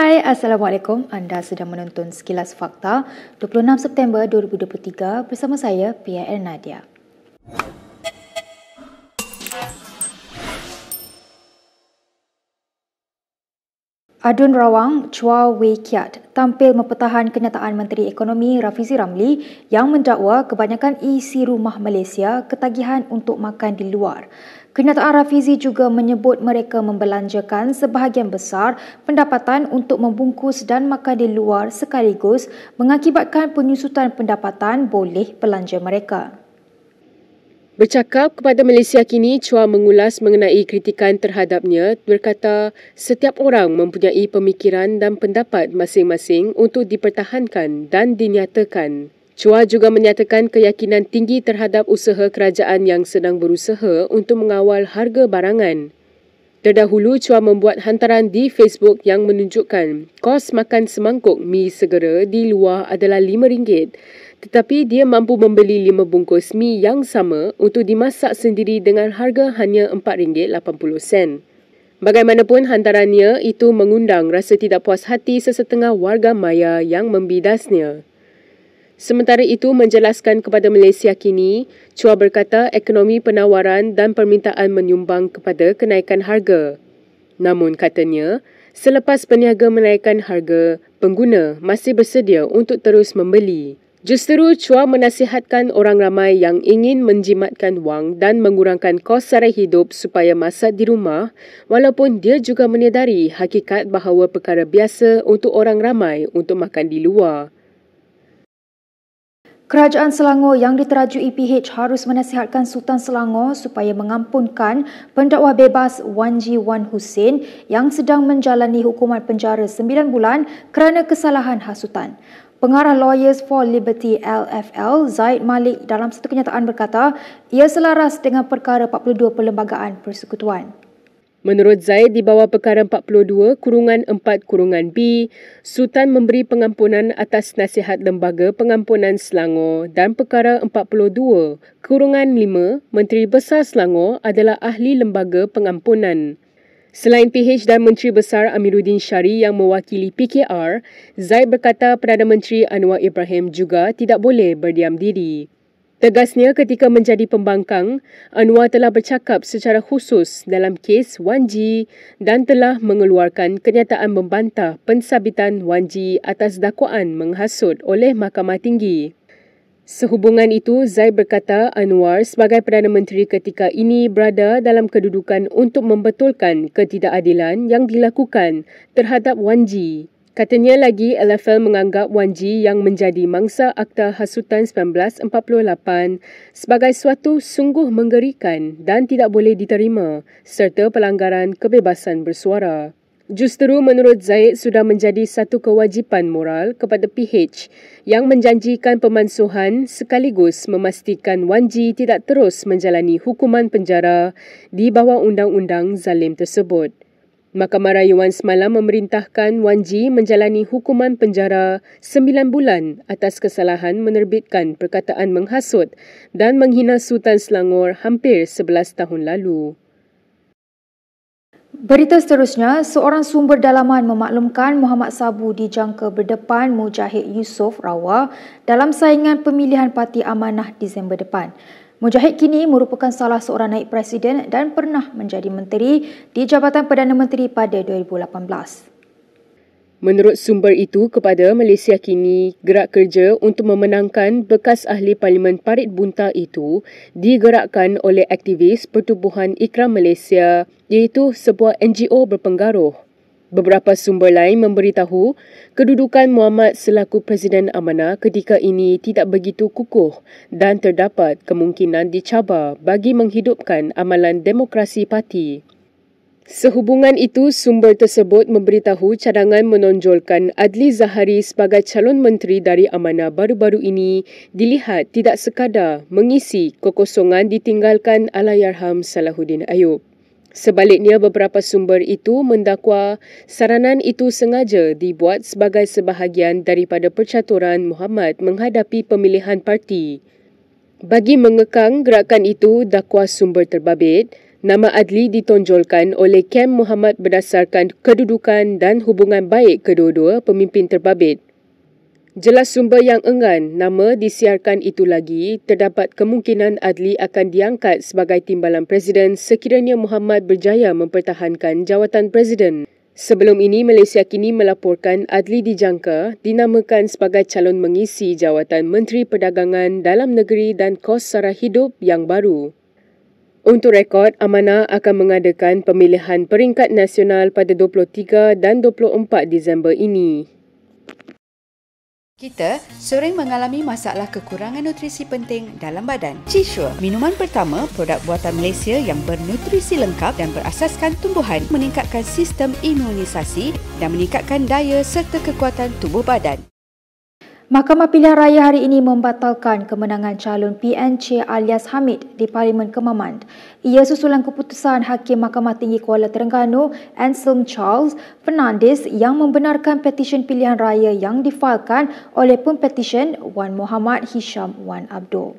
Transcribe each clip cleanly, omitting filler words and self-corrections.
Hai, Assalamualaikum. Anda sedang menonton Sekilas Fakta 26 September 2023 bersama saya, Pia Nadia. Adun Rawang, Chua Wei Kiat tampil mempertahan kenyataan Menteri Ekonomi Rafizi Ramli yang mendakwa kebanyakan isi rumah Malaysia ketagihan untuk makan di luar. Kenyataan Rafizi juga menyebut mereka membelanjakan sebahagian besar pendapatan untuk membungkus dan makan di luar sekaligus mengakibatkan penyusutan pendapatan boleh belanja mereka. Bercakap kepada Malaysia Kini, Chua mengulas mengenai kritikan terhadapnya, berkata setiap orang mempunyai pemikiran dan pendapat masing-masing untuk dipertahankan dan dinyatakan. Chua juga menyatakan keyakinan tinggi terhadap usaha kerajaan yang sedang berusaha untuk mengawal harga barangan. Terdahulu, Chua membuat hantaran di Facebook yang menunjukkan kos makan semangkuk mi segera di luar adalah RM5, tetapi dia mampu membeli 5 bungkus mi yang sama untuk dimasak sendiri dengan harga hanya RM4.80. Bagaimanapun hantarannya itu mengundang rasa tidak puas hati sesetengah warga maya yang membidasnya. Sementara itu, menjelaskan kepada Malaysia Kini, Chua berkata ekonomi penawaran dan permintaan menyumbang kepada kenaikan harga. Namun katanya, selepas peniaga menaikkan harga, pengguna masih bersedia untuk terus membeli. Justeru, Chua menasihatkan orang ramai yang ingin menjimatkan wang dan mengurangkan kos sara hidup supaya masak di rumah, walaupun dia juga menyedari hakikat bahawa perkara biasa untuk orang ramai untuk makan di luar. Kerajaan Selangor yang diterajui PH harus menasihatkan Sultan Selangor supaya mengampunkan pendakwa bebas Wan Ji Wan Hussein yang sedang menjalani hukuman penjara 9 bulan kerana kesalahan hasutan. Pengarah Lawyers for Liberty LFL, Zaid Malik dalam satu kenyataan berkata, ia selaras dengan perkara 42 Perlembagaan Persekutuan. Menurut Zaid, di bawah perkara 42-4-B, Sultan memberi pengampunan atas nasihat Lembaga Pengampunan Selangor dan perkara 42-5, Menteri Besar Selangor adalah ahli Lembaga Pengampunan. Selain PH dan Menteri Besar Amiruddin Syari yang mewakili PKR, Zaid berkata Perdana Menteri Anwar Ibrahim juga tidak boleh berdiam diri. Tegasnya ketika menjadi pembangkang, Anwar telah bercakap secara khusus dalam kes Wan Ji dan telah mengeluarkan kenyataan membantah pensabitan Wan Ji atas dakwaan menghasut oleh Mahkamah Tinggi. Sehubungan itu, Zaid berkata Anwar sebagai Perdana Menteri ketika ini berada dalam kedudukan untuk membetulkan ketidakadilan yang dilakukan terhadap Wan Ji. Katanya lagi, LFL menganggap Wan Ji yang menjadi mangsa Akta Hasutan 1948 sebagai suatu sungguh menggerikan dan tidak boleh diterima serta pelanggaran kebebasan bersuara. Justeru menurut Zaid sudah menjadi satu kewajipan moral kepada PH yang menjanjikan pemansuhan sekaligus memastikan Wan Ji tidak terus menjalani hukuman penjara di bawah undang-undang zalim tersebut. Mahkamah Rayuan semalam memerintahkan Wan Ji menjalani hukuman penjara 9 bulan atas kesalahan menerbitkan perkataan menghasut dan menghina Sultan Selangor hampir 11 tahun lalu. Berita seterusnya, seorang sumber dalaman memaklumkan Muhammad Sabu dijangka berdepan Mujahid Yusof Rawa dalam saingan pemilihan Parti Amanah Disember depan. Mujahid kini merupakan salah seorang naib presiden dan pernah menjadi menteri di Jabatan Perdana Menteri pada 2018. Menurut sumber itu kepada Malaysia Kini, gerak kerja untuk memenangkan bekas ahli Parlimen Parit Bunta itu digerakkan oleh aktivis Pertubuhan Ikram Malaysia iaitu sebuah NGO berpengaruh. Beberapa sumber lain memberitahu kedudukan Muhammad selaku Presiden Amanah ketika ini tidak begitu kukuh dan terdapat kemungkinan dicabar bagi menghidupkan amalan demokrasi parti. Sehubungan itu, sumber tersebut memberitahu cadangan menonjolkan Adli Zahari sebagai calon menteri dari Amanah baru-baru ini dilihat tidak sekadar mengisi kekosongan ditinggalkan Allahyarham Salahuddin Ayub. Sebaliknya, beberapa sumber itu mendakwa saranan itu sengaja dibuat sebagai sebahagian daripada percaturan Muhammad menghadapi pemilihan parti. Bagi mengekang gerakan itu, dakwa sumber terbabit, Nama Adli ditonjolkan oleh Kem Muhammad berdasarkan kedudukan dan hubungan baik kedua-dua pemimpin terbabit. Jelas sumber yang enggan nama disiarkan itu lagi, terdapat kemungkinan Adli akan diangkat sebagai timbalan Presiden sekiranya Muhammad berjaya mempertahankan jawatan Presiden. Sebelum ini, Malaysia kini melaporkan Adli dijangka dinamakan sebagai calon mengisi jawatan Menteri Perdagangan Dalam Negeri dan Kos Sara Hidup yang baru. Untuk rekod, Amanah akan mengadakan pemilihan peringkat nasional pada 23 dan 24 Disember ini. Kita sering mengalami masalah kekurangan nutrisi penting dalam badan. Chisure, minuman pertama produk buatan Malaysia yang bernutrisi lengkap dan berasaskan tumbuhan, meningkatkan sistem imunisasi dan meningkatkan daya serta kekuatan tubuh badan. Mahkamah Pilihan Raya hari ini membatalkan kemenangan calon PNC alias Hamid di Parlimen Kemaman. Ia susulan keputusan Hakim Mahkamah Tinggi Kuala Terengganu Anselm Charles Fernandez yang membenarkan petisyen pilihan raya yang difailkan oleh pempetisyen Wan Muhammad Hisham Wan Abdul.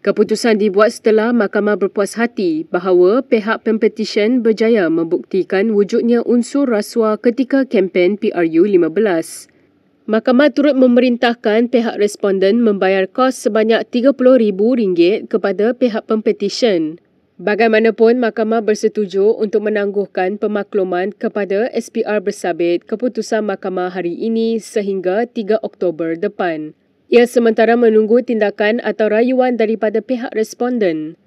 Keputusan dibuat setelah mahkamah berpuas hati bahawa pihak pempetisyen berjaya membuktikan wujudnya unsur rasuah ketika kempen PRU 15. Mahkamah turut memerintahkan pihak responden membayar kos sebanyak RM30,000 kepada pihak pempetisyen. Bagaimanapun, mahkamah bersetuju untuk menangguhkan pemakluman kepada SPR bersabit keputusan mahkamah hari ini sehingga 3 Oktober depan. Ia sementara menunggu tindakan atau rayuan daripada pihak responden.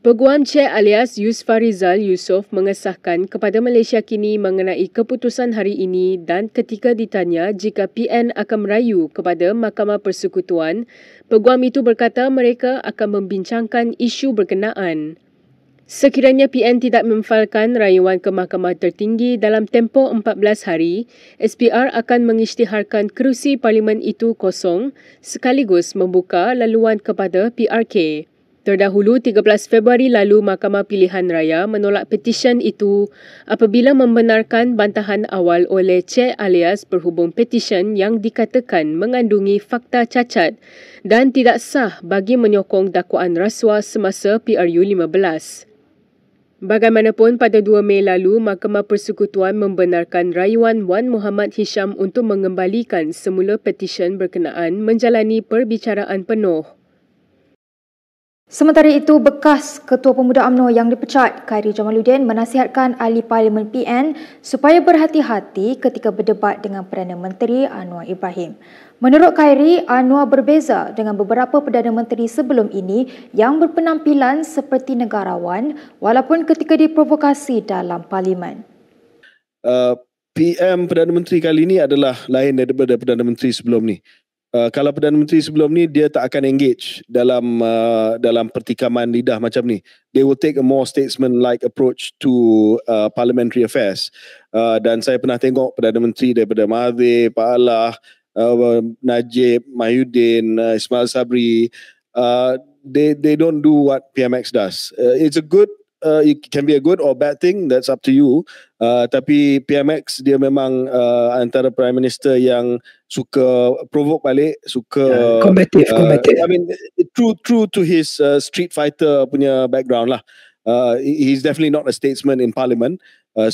Peguam Cik alias Yusfarizal Yusof mengesahkan kepada Malaysia Kini mengenai keputusan hari ini dan ketika ditanya jika PN akan merayu kepada Mahkamah Persekutuan, peguam itu berkata mereka akan membincangkan isu berkenaan. Sekiranya PN tidak memfailkan rayuan ke Mahkamah Tertinggi dalam tempoh 14 hari, SPR akan mengisytiharkan kerusi parlimen itu kosong sekaligus membuka laluan kepada PRK. Terdahulu 13 Februari lalu, Mahkamah Pilihan Raya menolak petisyen itu apabila membenarkan bantahan awal oleh Cik alias berhubung petisyen yang dikatakan mengandungi fakta cacat dan tidak sah bagi menyokong dakwaan rasuah semasa PRU 15. Bagaimanapun, pada 2 Mei lalu, Mahkamah Persekutuan membenarkan rayuan Wan Muhammad Hisham untuk mengembalikan semula petisyen berkenaan menjalani perbicaraan penuh. Sementara itu, bekas Ketua Pemuda UMNO yang dipecat, Khairi Jamaluddin, menasihatkan ahli Parlimen PN supaya berhati-hati ketika berdebat dengan Perdana Menteri Anwar Ibrahim. Menurut Khairi, Anwar berbeza dengan beberapa Perdana Menteri sebelum ini yang berpenampilan seperti negarawan walaupun ketika diprovokasi dalam Parlimen. PM Perdana Menteri kali ini adalah lain daripada Perdana Menteri sebelum ni. Kalau Perdana Menteri sebelum ni, dia tak akan engage dalam pertikaman lidah macam ni. They will take a more statesman-like approach to parliamentary affairs. Dan saya pernah tengok Perdana Menteri daripada Mahathir, Pak Allah, Najib, Mahyudin, Ismail Sabri. They don't do what PMX does. It's a good, it can be a good or bad thing, that's up to you. Tapi PMX dia memang antara Prime Minister yang suka provoke balik, suka combative. I mean, true to his street fighter punya background lah. He's definitely not a statesman in Parliament.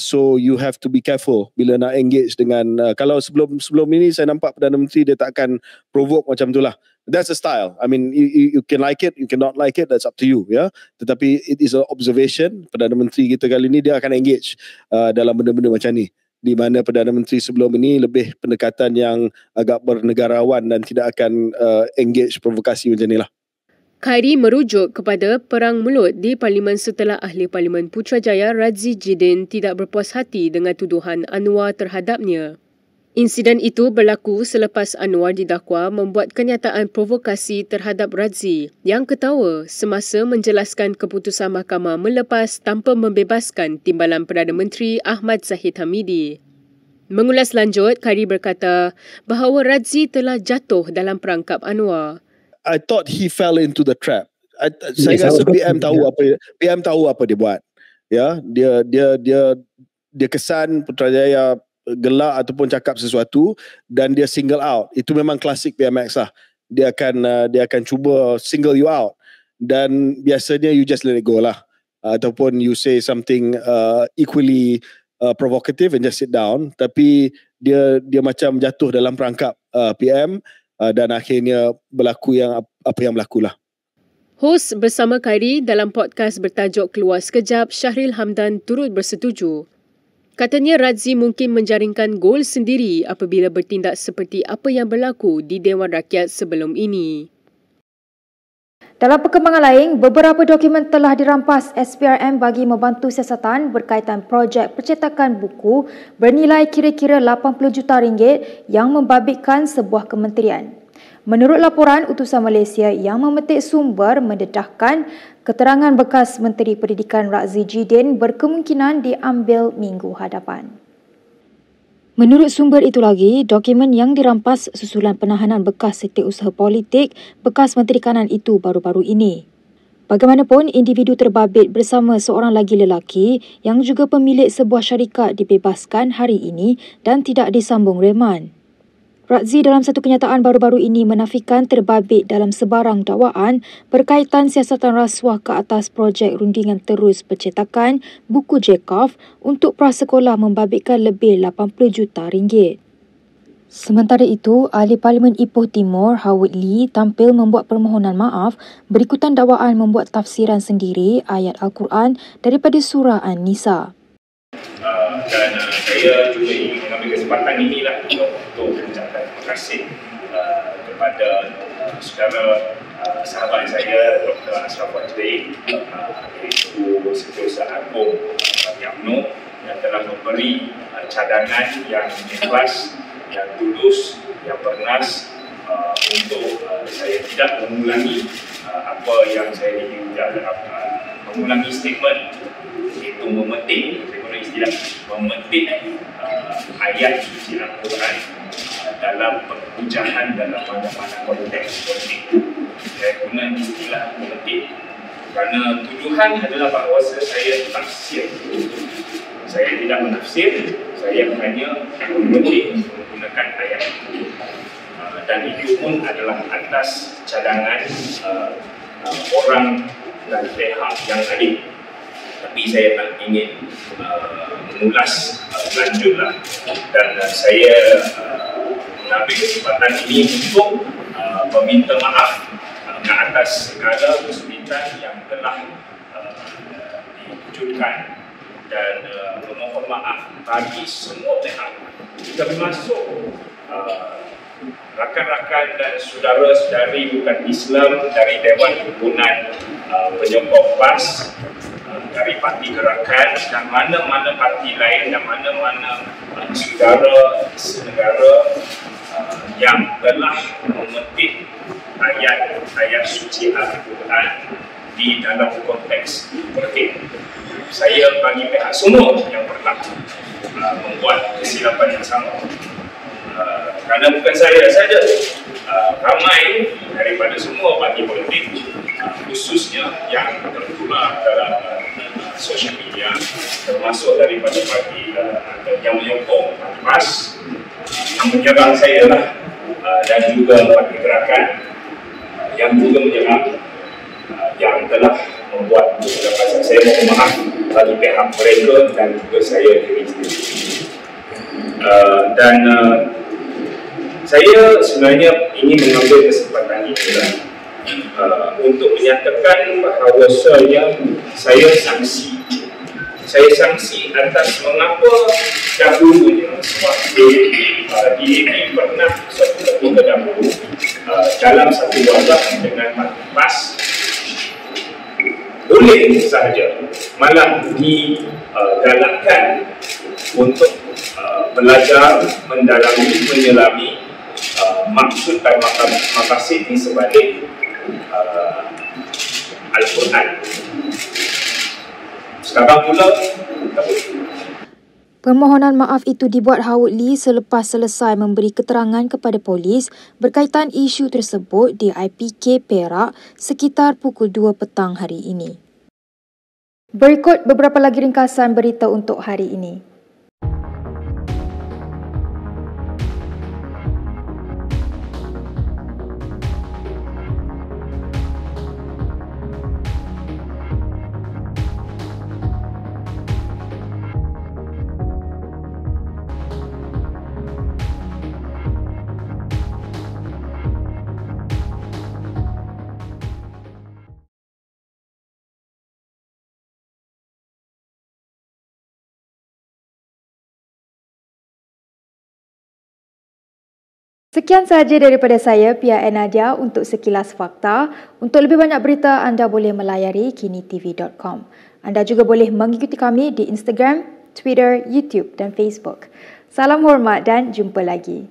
So you have to be careful bila nak engage dengan kalau sebelum ini saya nampak Perdana Menteri dia tak akan provoke macam tu lah. That's a style. I mean, you can like it, you cannot like it, that's up to you, ya. Tetapi it is an observation. Perdana Menteri kita kali ni dia akan engage dalam benda-benda macam ni. Di mana Perdana Menteri sebelum ini lebih pendekatan yang agak bernegarawan dan tidak akan engage provokasi macam ni lah. Khairi merujuk kepada perang mulut di Parlimen setelah Ahli Parlimen Putrajaya Radzi Jidin tidak berpuas hati dengan tuduhan Anwar terhadapnya. Insiden itu berlaku selepas Anwar didakwa membuat kenyataan provokasi terhadap Radzi yang ketawa semasa menjelaskan keputusan mahkamah melepas tanpa membebaskan Timbalan Perdana Menteri Ahmad Zahid Hamidi. Mengulas lanjut, Khairi berkata bahawa Radzi telah jatuh dalam perangkap Anwar. I thought he fell into the trap. Saya rasa PM tahu apa dia buat. Ya, dia kesan Putrajaya gelak ataupun cakap sesuatu dan dia single out. Itu memang klasik PMX lah. Dia akan cuba single you out dan biasanya you just let it go lah. ataupun you say something equally provocative and just sit down, tapi dia macam jatuh dalam perangkap PM dan akhirnya berlaku yang apa yang berlakulah. Hos bersama Khairi dalam podcast bertajuk Keluar Sekejap, Syahril Hamdan turut bersetuju. Katanya Razzi mungkin menjaringkan gol sendiri apabila bertindak seperti apa yang berlaku di Dewan Rakyat sebelum ini. Dalam perkembangan lain, beberapa dokumen telah dirampas SPRM bagi membantu siasatan berkaitan projek percetakan buku bernilai kira-kira RM80 juta yang membabitkan sebuah kementerian. Menurut laporan, utusan Malaysia yang memetik sumber mendedahkan keterangan bekas Menteri Pendidikan Razzi Jidin berkemungkinan diambil minggu hadapan. Menurut sumber itu lagi, dokumen yang dirampas susulan penahanan bekas setiausaha politik bekas Menteri Kanan itu baru-baru ini. Bagaimanapun, individu terbabit bersama seorang lagi lelaki yang juga pemilik sebuah syarikat dibebaskan hari ini dan tidak disambung reman. Razzi dalam satu kenyataan baru-baru ini menafikan terbabit dalam sebarang dakwaan berkaitan siasatan rasuah ke atas projek rundingan terus percetakan buku Chekhov untuk prasekolah membabitkan lebih RM80 juta. Sementara itu, Ahli Parlimen Ipoh Timur Howard Lee tampil membuat permohonan maaf berikutan dakwaan membuat tafsiran sendiri ayat Al-Quran daripada surah An-Nisa. Dan saya juga ingin mengambil kesempatan inilah untuk mengucapkan terima kasih kepada saudara sahabat saya Dr. Ashraf Wajdi, iaitu Setiausaha Agung UMNO yang telah memberi cadangan yang ikhlas, yang tulus, yang bernas untuk saya tidak mengulangi apa yang saya mengulangi statement, iaitu memetik ayat suci Al-Quran dalam perhujahan dalam mana-mana konteks politik. Saya guna istilah memetik kerana tuduhan adalah bahawa saya tafsir. Saya tidak menafsir, saya hanya memetik menggunakan ayat itu. Dan itu pun adalah atas cadangan orang dan pihak yang lain. Tapi saya tak ingin mengulas lanjutlah, dan saya mengambil kesempatan ini untuk meminta maaf ke atas segala kesulitan yang telah diwujudkan dan memohon maaf bagi semua pihak, termasuk rakan-rakan dan saudara-saudari bukan Islam dari Dewan Himpunan Penyokong PAS, dari parti gerakan dan mana-mana parti lain dan mana-mana saudara senegara yang telah memetik ayat suci Al-Quran di dalam konteks politik. Saya bagi pihak semua yang pernah membuat kesilapan yang sama, kerana bukan saya saja, ramai daripada semua parti politik, khususnya yang tertular dalam sosial media, termasuk daripada parti yang menyokong parti PAS, yang menyerang saya lah, dan juga parti gerakan yang juga menyerang, yang telah membuat kesilapan. Saya mohon maaf bagi pihak mereka dan juga saya diri sendiri. Saya sebenarnya ingin mengambil kesempatan ini untuk menyatakan bahawasanya saya sangsi atas mengapa dahulunya sewaktu DAP pernah suatu ketika dahulu dalam satu wabak dengan parti PAS boleh sahaja malah digalakkan untuk belajar, mendalami, menyelami maksud dan maqasid di sebalik Al-Quran. Sekarang pula permohonan maaf itu dibuat Howard Lee selepas selesai memberi keterangan kepada polis berkaitan isu tersebut di IPK Perak sekitar pukul 2 petang hari ini. Berikut beberapa lagi ringkasan berita untuk hari ini. Sekian sahaja daripada saya, Pia Nadia, untuk sekilas fakta. Untuk lebih banyak berita, anda boleh melayari kinitv.com. Anda juga boleh mengikuti kami di Instagram, Twitter, YouTube dan Facebook. Salam hormat dan jumpa lagi.